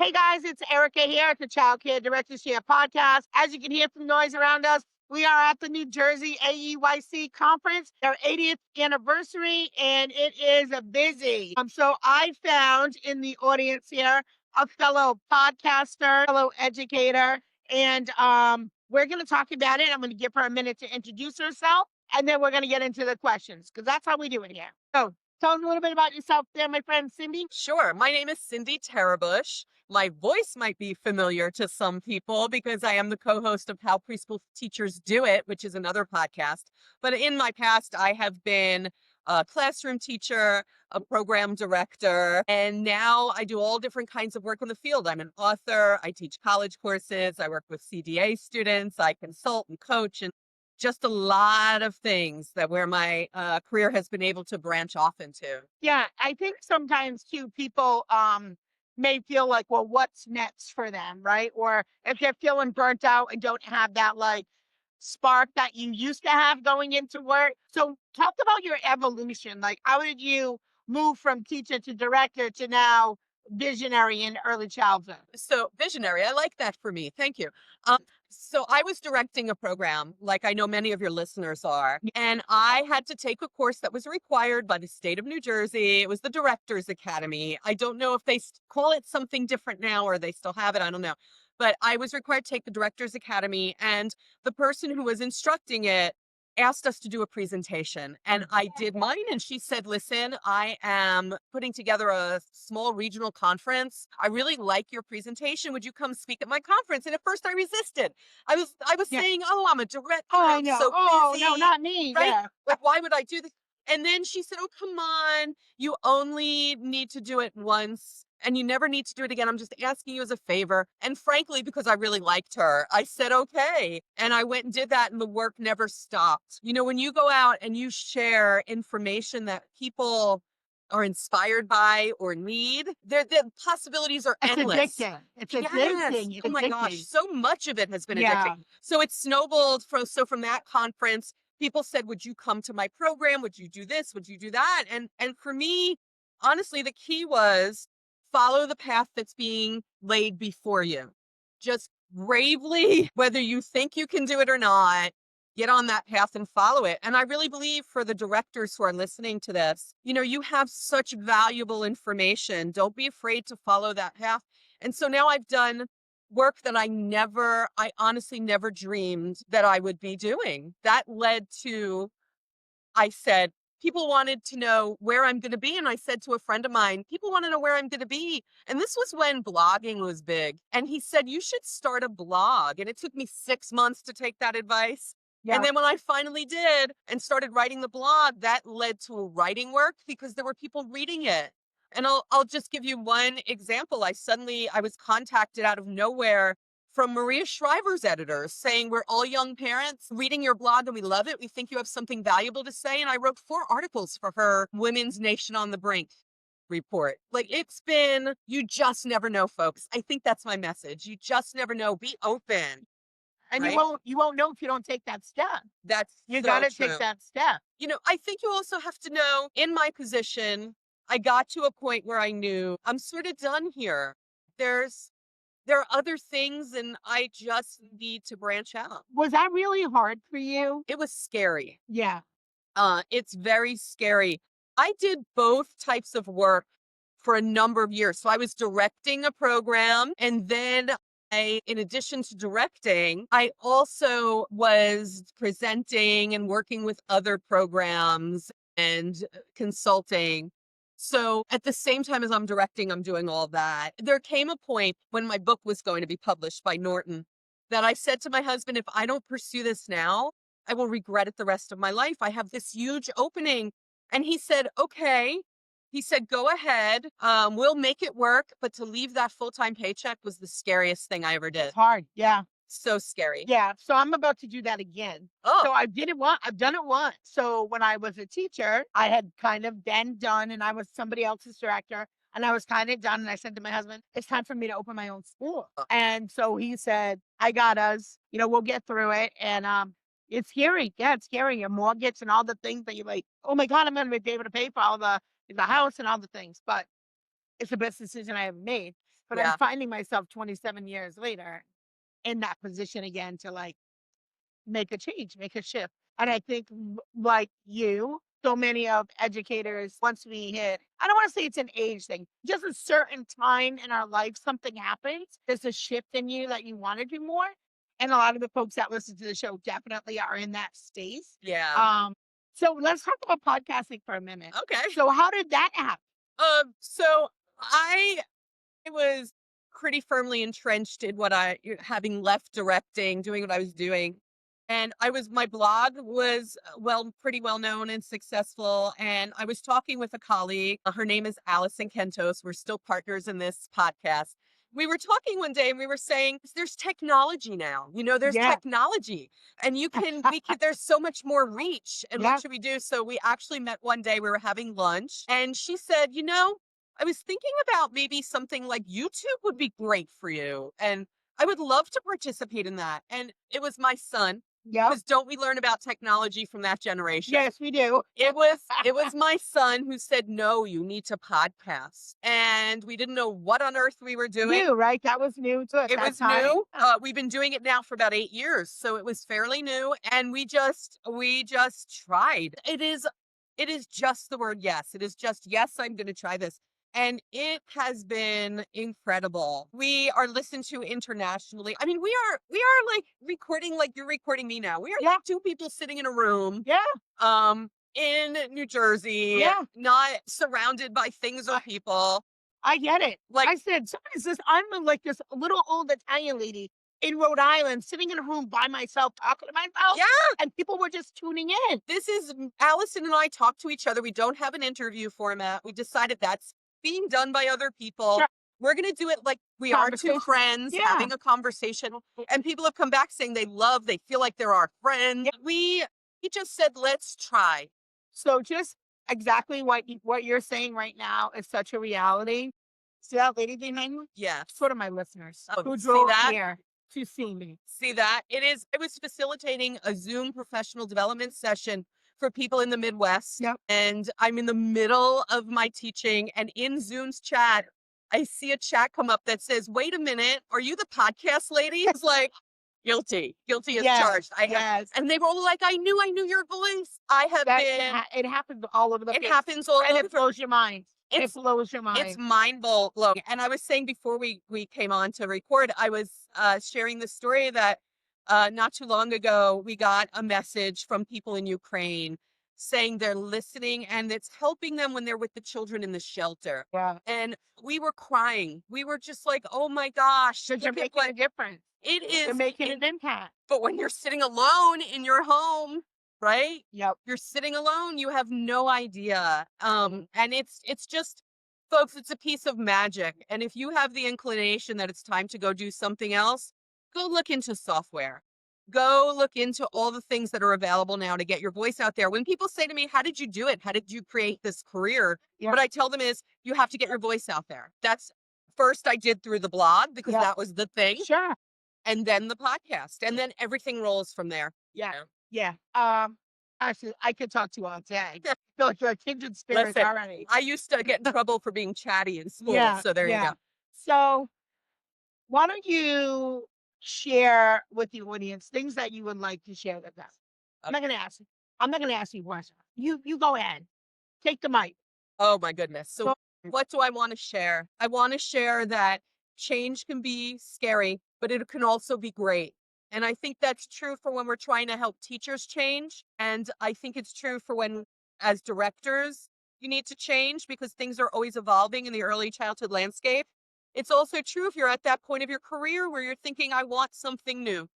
Hey guys, it's Erica here at the Child Care Directors Share podcast. As you can hear from noise around us, we are at the New Jersey AEYC conference, their 80th anniversary, and it is a busy. So I found in the audience here a fellow podcaster, fellow educator, and we're going to talk about it. I'm going to give her a minute to introduce herself, and then we're going to get into the questions because that's how we do it here. So tell us a little bit about yourself there, my friend Cindy. Sure. My name is Cindy Tera Bush. My voice might be familiar to some people because I am the co-host of How Preschool Teachers Do It, which is another podcast. But in my past, I have been a classroom teacher, a program director, and now I do all different kinds of work in the field. I'm an author. I teach college courses. I work with CDA students. I consult and coach and just a lot of things that where my career has been able to branch off into. Yeah, I think sometimes too people may feel like, well, what's next for them, right? Or if they're feeling burnt out and don't have that like spark that you used to have going into work. So talk about your evolution. Like how did you move from teacher to director to now visionary in early childhood? So visionary, I like that for me. Thank you. So I was directing a program, like I know many of your listeners are, and I had to take a course that was required by the state of New Jersey. It was the Directors Academy. I don't know if they call it something different now or they still have it. I don't know. But I was required to take the Directors Academy, and the person who was instructing it asked us to do a presentation, and I did mine, and she said, listen, I am putting together a small regional conference. I really like your presentation. Would you come speak at my conference? And at first I resisted. I was Yeah. saying, oh, I'm a director. Oh, I I'm know. so Oh, no, busy, not me. right? Yeah. Like, why would I do this? And then she said, oh, come on. You only need to do it once and you never need to do it again. I'm just asking you as a favor. And frankly, because I really liked her, I said, okay. And I went and did that and the work never stopped. You know, when you go out and you share information that people are inspired by or need, the possibilities are It's endless. addicting. It's Yes. addicting. It's Oh my gosh. addicting. So much of it has been addicting. Yeah. So it snowballed from that conference. People said, would you come to my program? Would you do this? Would you do that? And for me, honestly, the key was follow the path that's being laid before you. Just bravely, whether you think you can do it or not, get on that path and follow it. And I really believe for the directors who are listening to this, you know, you have such valuable information. Don't be afraid to follow that path. And so now I've done work that I honestly never dreamed that I would be doing. That led to, I said, people wanted to know where I'm going to be. And I said to a friend of mine, people want to know where I'm going to be. And this was when blogging was big. And he said, you should start a blog. And it took me 6 months to take that advice. And Yeah. then when I finally did and started writing the blog, that led to a writing work because there were people reading it. And I'll just give you one example. I was contacted out of nowhere from Maria Shriver's editors saying, we're all young parents reading your blog and we love it. We think you have something valuable to say. And I wrote 4 articles for her Women's Nation on the Brink report. Like you just never know, folks. I think that's my message. You just never know. Be open, And right? you won't know if you don't take that step. That's You so gotta take true. that step. You know, I think you also have to know in my position, I got to a point where I knew I'm sort of done here. There's there are other things and I just need to branch out. Was that really hard for you? It was scary. Yeah. It's very scary. I did both types of work for a number of years. So I was directing a program and then in addition to directing, I also was presenting and working with other programs and consulting. So at the same time as I'm directing, I'm doing all that. There came a point when my book was going to be published by Norton that I said to my husband, if I don't pursue this now, I will regret it the rest of my life. I have this huge opening. And he said, okay. He said, go ahead. We'll make it work. But to leave that full-time paycheck was the scariest thing I ever did. It's hard. Yeah. So scary. Yeah. So I'm about to do that again. Oh, So I've done it once. So when I was a teacher, I had kind of been done and I was somebody else's director and I was kind of done. And I said to my husband, it's time for me to open my own school. And so he said, I got us, we'll get through it. And it's scary. Yeah, it's scary. Your mortgage and all the things that you're like, oh my God, I'm gonna be able to pay for all the house and all the things. But it's the best decision I ever made. but I'm Yeah. finding myself 27 years later in that position again to like make a change, make a shift. And I think, like you, so many of educators, once we hit, I don't want to say it's an age thing, just a certain time in our life, something happens. There's a shift in you that you want to do more. And a lot of the folks that listen to the show definitely are in that space. Yeah. So let's talk about podcasting for a minute. Okay. So how did that happen? So I was pretty firmly entrenched in having left directing, doing what I was doing. And my blog was pretty well known and successful. And I was talking with a colleague. Her name is Allison Kentos. We're still partners in this podcast. We were talking one day and we were saying, there's technology now, there's Yeah. technology and there's so much more reach. And what Yeah. should we do? So we actually met one day, we were having lunch and she said, I was thinking about maybe something like YouTube would be great for you. And I would love to participate in that. And it was my son, Yep. because don't we learn about technology from that generation? Yes, we do. It was my son who said, no, you need to podcast. And we didn't know what on earth we were doing. New, right? That was new too at It that was time. new. We've been doing it now for about 8 years. So it was fairly new. And we just tried. It is just the word yes. It is just, yes, I'm going to try this. And it has been incredible. We are listened to internationally. I mean, we are like recording like you're recording me now. We are Yeah. like two people sitting in a room. Yeah. In New Jersey. Yeah. Not surrounded by things or people. I get it. Like, I said, so is this? I'm like this little old Italian lady in Rhode Island, sitting in a room by myself, talking to myself. yeah, And people were just tuning in. this is Allison and I talk to each other. We don't have an interview format. We decided that's being done by other people. Sure. We're going to do it like we are two Conversation. friends Yeah. having a conversation. And people have come back saying they feel like they're our friends. Yeah. We just said, let's try. So just exactly what you're saying right now is such a reality. See that lady behind me? Yes. Sort of my listeners Oh, who see drove that? here to see me. See that? I was facilitating a Zoom professional development session for people in the Midwest. Yep. And I'm in the middle of my teaching, and in Zoom's chat, I see a chat come up that says, wait a minute, are you the podcast lady? It's like, guilty as Yes. charged. Yes. And they were all like, I knew your voice. I have been, It happens all over the place. it happens all And over. it blows your mind. It It's blows your mind. It's mind blowing. And I was saying before we came on to record, I was sharing the story that not too long ago, we got a message from people in Ukraine saying they're listening and it's helping them when they're with the children in the shelter. Yeah. And we were crying. We were just like, oh my gosh. Because you're making a difference. It is. You're making an impact. But when you're sitting alone in your home, right? Yep. You're sitting alone. You have no idea. And it's just, folks, it's a piece of magic. And if you have the inclination that it's time to go do something else, go look into software. Go look into all the things that are available now to get your voice out there. When people say to me, how did you do it? How did you create this career? Yep. What I tell them is, you have to get your voice out there. That's first I did through the blog because Yep. that was the thing. Sure. And then the podcast. And then everything rolls from there. Yeah. Yeah. Actually, I could talk to you all day. I feel like you're a kindred spirit Listen, already. I used to get in trouble for being chatty in school. Yeah, So there you yeah. go. So why don't you share with the audience things that you would like to share with them? I'm not going to ask you. I'm not going to ask you questions. You go ahead. Take the mic. Oh my goodness. So Go- what do I want to share? I want to share that change can be scary, but it can also be great. And I think that's true for when we're trying to help teachers change. And I think it's true for when, as directors, you need to change because things are always evolving in the early childhood landscape. It's also true if you're at that point of your career where you're thinking, I want something new.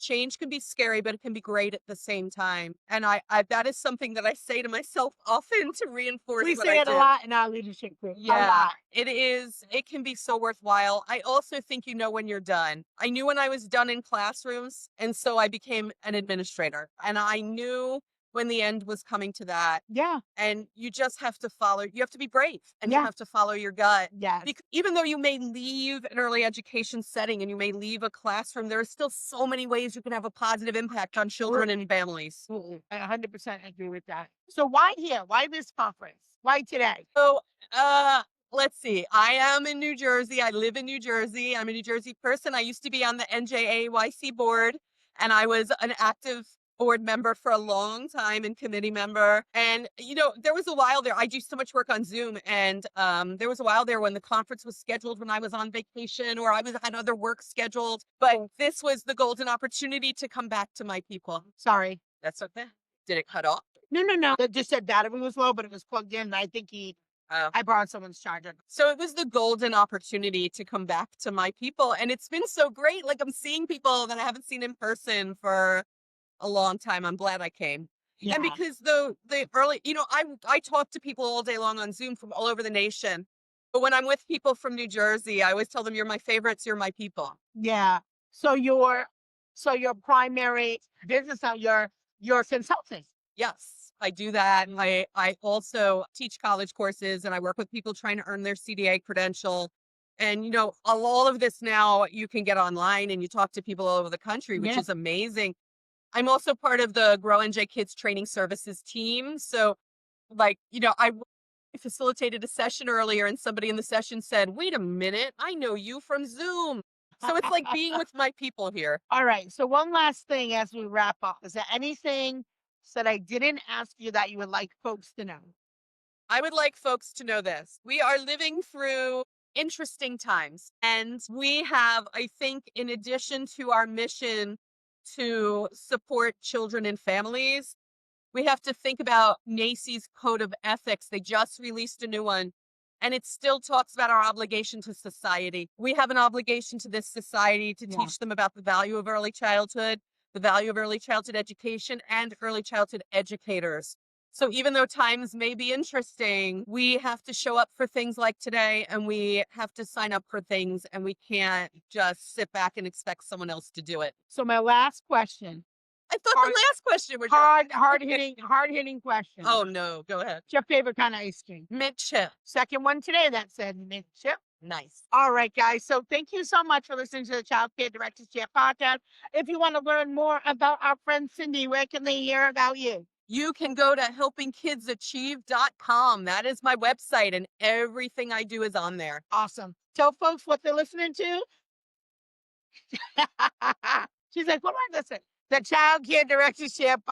Change can be scary, but it can be great at the same time. And I that is something that I say to myself often to reinforce We what say I it do. a lot in our leadership group. A Yeah, lot. it is. It can be so worthwhile. I also think you know when you're done. I knew when I was done in classrooms, and so I became an administrator. And I knew when the end was coming to that. Yeah. And you just have to you have to be brave and you Yeah. have to follow your gut. Yes. Because even though you may leave an early education setting and you may leave a classroom, there are still so many ways you can have a positive impact on children and families. I 100% agree with that. So why here? Why this conference? Why today? So, Let's see. I am in New Jersey. I live in New Jersey. I'm a New Jersey person. I used to be on the NJAYC board, and I was an active board member for a long time and committee member. And, there was a while there, I do so much work on Zoom. And there was a while there when the conference was scheduled when I was on vacation or had other work scheduled. But this was the golden opportunity to come back to my people. Sorry. That's okay. Did it cut off? No. It just said battery was low, but it was plugged in. And I think I borrowed someone's charger. So it was the golden opportunity to come back to my people. And it's been so great. Like, I'm seeing people that I haven't seen in person for a long time. I'm glad I came. Yeah. And because the early, I talk to people all day long on Zoom from all over the nation. But when I'm with people from New Jersey, I always tell them, you're my favorites, you're my people. Yeah. So your primary business now, your consulting. Yes, I do that. And I also teach college courses, and I work with people trying to earn their CDA credential. And, all of this now you can get online and you talk to people all over the country, which is amazing. I'm also part of the Grow NJ Kids Training Services team. So, I facilitated a session earlier and somebody in the session said, wait a minute, I know you from Zoom. So it's like being with my people here. All right. So one last thing as we wrap up. Is there anything that I didn't ask you that you would like folks to know? I would like folks to know this. We are living through interesting times. And we have, I think, in addition to our mission to support children and families, we have to think about NACY's Code of Ethics. They just released a new one, and it still talks about our obligation to society. We have an obligation to this society to teach them about the value of early childhood, the value of early childhood education, and early childhood educators. So even though times may be interesting, we have to show up for things like today, and we have to sign up for things, and we can't just sit back and expect someone else to do it. So my last question. I thought the last question was hard hitting question. Oh no, go ahead. What's your favorite kind of ice cream? Mint chip. Second one today that said mint chip. Nice. All right, guys. So thank you so much for listening to the Child Care Directors Chair podcast. If you want to learn more about our friend Cindy, where can they hear about you? You can go to helpingkidsachieve.com. That is my website, and everything I do is on there. Awesome. Tell folks what they're listening to. She's like, what am I listening? The Child Care Directors Chair